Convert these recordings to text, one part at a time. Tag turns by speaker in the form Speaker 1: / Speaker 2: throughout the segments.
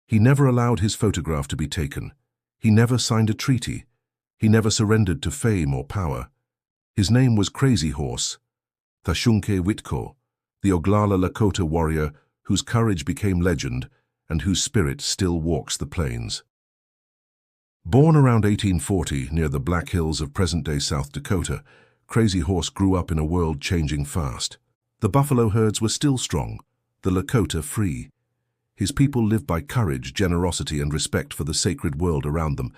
Speaker 1: He never allowed his photograph to be taken. He never signed a treaty. He never surrendered to fame or power. His name was Crazy Horse, Thashunke Witko, the Oglala Lakota warrior whose courage became legend and whose spirit still walks the plains. Born around 1840 near the Black Hills of present-day South Dakota, Crazy Horse grew up in a world changing fast. The buffalo herds were still strong, the Lakota free. His people lived by courage, generosity, and respect for the sacred world around them,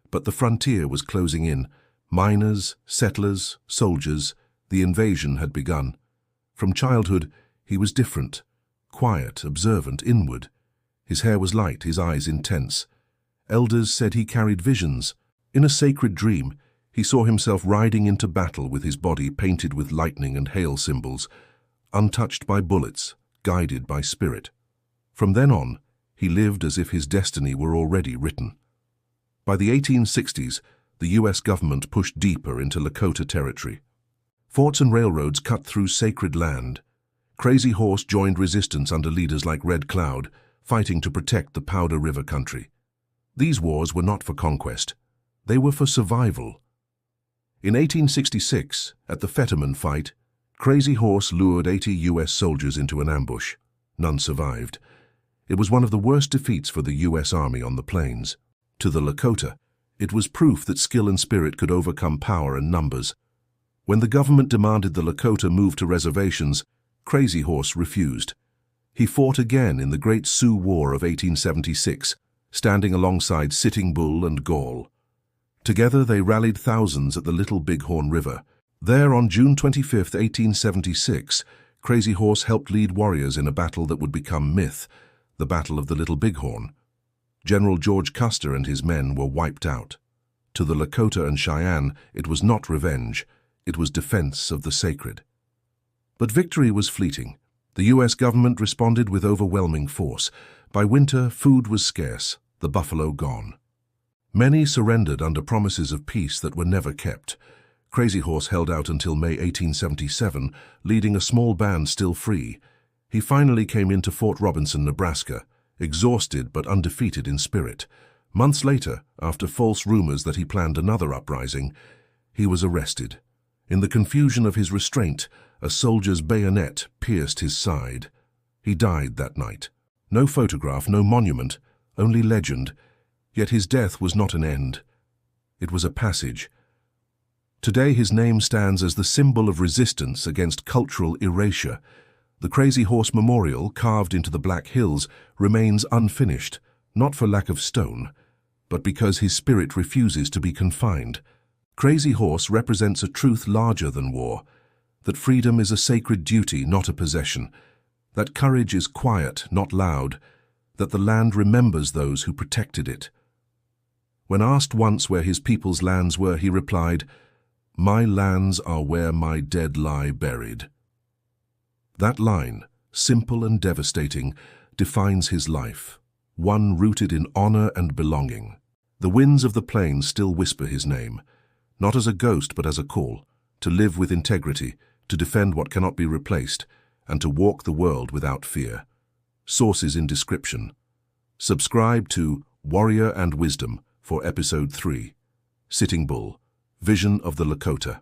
Speaker 1: but the frontier was closing in. Miners, settlers, soldiers, the invasion had begun. From childhood, he was different, quiet, observant, inward. His hair was light, his eyes intense. Elders said he carried visions. In a sacred dream, he saw himself riding into battle with his body painted with lightning and hail symbols, untouched by bullets, guided by spirit. From then on, he lived as if his destiny were already written. By the 1860s, the U.S. government pushed deeper into Lakota territory. Forts and railroads cut through sacred land. Crazy Horse joined resistance under leaders like Red Cloud, fighting to protect the Powder River country. These wars were not for conquest. They were for survival. In 1866, at the Fetterman fight, Crazy Horse lured 80 U.S. soldiers into an ambush. None survived. It was one of the worst defeats for the U.S. Army on the plains. To the Lakota, it was proof that skill and spirit could overcome power and numbers. When the government demanded the Lakota move to reservations, Crazy Horse refused. He fought again in the Great Sioux War of 1876, standing alongside Sitting Bull and Gall. Together they rallied thousands at the Little Bighorn River. There, on June 25, 1876, Crazy Horse helped lead warriors in a battle that would become myth, the Battle of the Little Bighorn. General George Custer and his men were wiped out. To the Lakota and Cheyenne, it was not revenge, it was defense of the sacred. But victory was fleeting. The U.S. government responded with overwhelming force. By winter, food was scarce, the buffalo gone. Many surrendered under promises of peace that were never kept. Crazy Horse held out until May 1877, leading a small band still free. He finally came into Fort Robinson, Nebraska, exhausted but undefeated in spirit. Months later, after false rumors that he planned another uprising, he was arrested. In the confusion of his restraint, a soldier's bayonet pierced his side. He died that night. No photograph, no monument, only legend. Yet his death was not an end. It was a passage. Today his name stands as the symbol of resistance against cultural erasure. The Crazy Horse Memorial, carved into the Black Hills, remains unfinished, not for lack of stone, but because his spirit refuses to be confined. Crazy Horse represents a truth larger than war, that freedom is a sacred duty, not a possession, that courage is quiet, not loud, that the land remembers those who protected it. When asked once where his people's lands were, he replied, "My lands are where my dead lie buried." That line, simple and devastating, defines his life, one rooted in honor and belonging. The winds of the plains still whisper his name, not as a ghost but as a call, to live with integrity, to defend what cannot be replaced, and to walk the world without fear. Sources in description. Subscribe to Warrior and Wisdom for Episode 3, Sitting Bull, Vision of the Lakota.